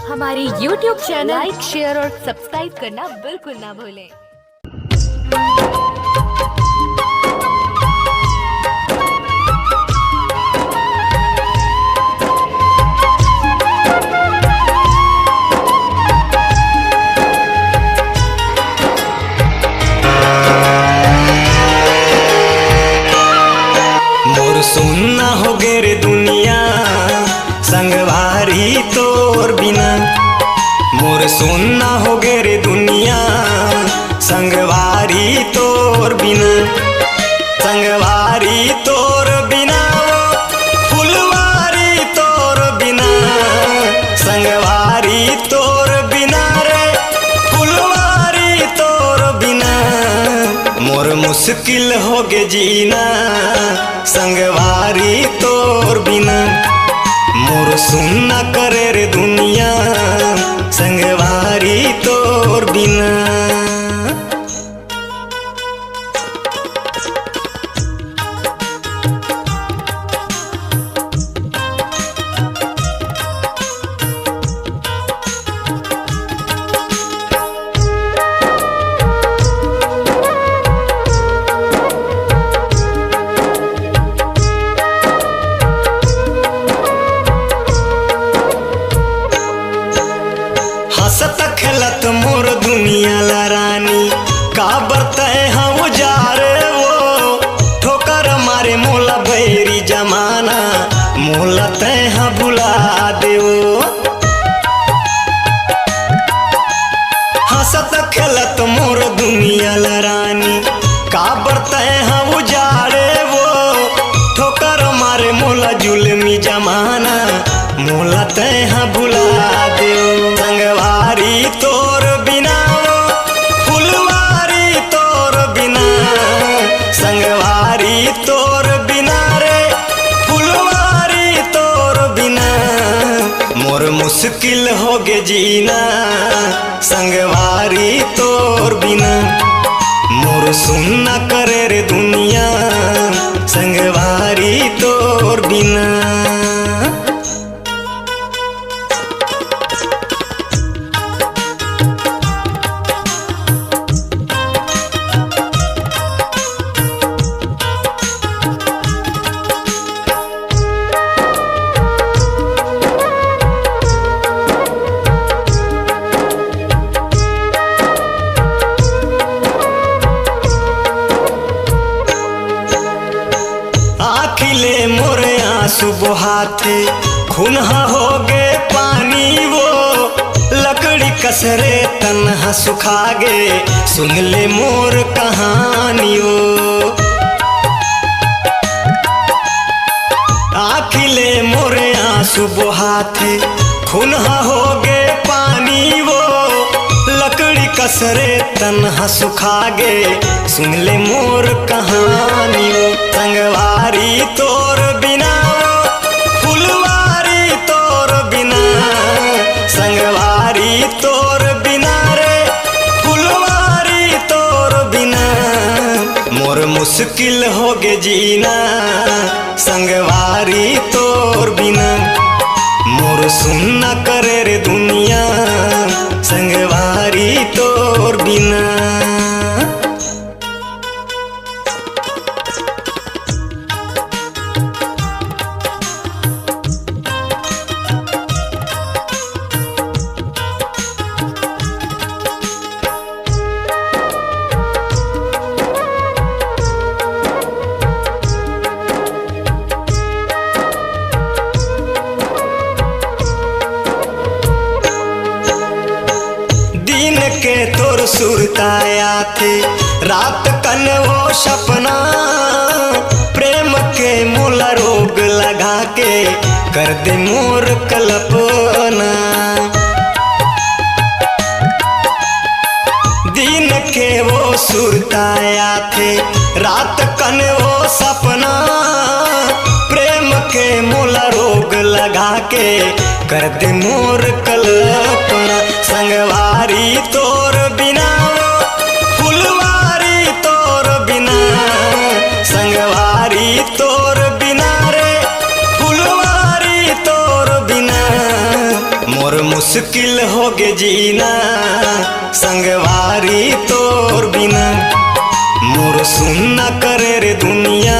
हमारे YouTube channel लाइक, share और subscribe करना बिल्कुल ना भूलें। मोर सुनना हो गे रे दुनिया संगवारी तोर बिना। मोर सुनना हो गे रे दुनिया संगवारी तोर बिना। संगवारी तोर बिना फुलवारी तोर बिना। संगवारी तोर बिना रे फुलवारी तोर बिना। मोर मुश्किल हो गे जीना संगवारी तोर बिना। मोर सुनना करे रे दुनिया संगवारी तोर बिना। हंसत खेलत मोर दुनिया ला रानी का बरतय हम उजारे वो। ठोकर मारे मोला बैरी जमाना मोला तय भुला देवो। हंसत खेलत मोर दुनिया ला रानी का बरतय हम उजारे वो। ठोकर मारे मोला जुल्मी जमाना मोला तय भुला देवो। संगवारी तोर बिना फुलवारी तोर बिना। संगवारी तोर बिना रे फुलवारी तोर बिना। मोर मुश्किल हो गे जीना संगवारी तोर बिना। मोर सुनना करे रे दुनिया संगवारी तोर बिना। आखिले मोरे आंसू बहाते खुनहा हो गे पानी वो। लकड़ी कसरे तन्हा सुखा गे सुन ले मोर कहानी वो। आखिले मोरे आंसू बहाते खुनहा हो गे पानी वो। लकड़ी कसरे तन्हा सुखा गे सुन ले मोर कहानी वो। संगवारी तोर बिना फुलवारी तोर बिना। संगवारी तोर बिना रे फुलवारी तोर बिना। मोर मुश्किल हो गे जीना संगवारी तोर बिना। मोर सुनना करे रे दुनिया संगवारी तोर बिना। दिन के तोर सुरताया थे रात कन वो सपना। प्रेम के मोला रोग लगा के कर दे मोर कल्पना। दिन के वो सुरताया थे रात कन वो सपना। प्रेम के मोला रोग लगा के कर दे मोर कल्पना। संगवारी तोर बिना फुलवारी तोर बिना। संगवारी तोर बिना रे फुलवारी तोर बिना। मोर मुश्किल हो गे जीना संगवारी तोर बिना। मोर सुनना करे रे दुनिया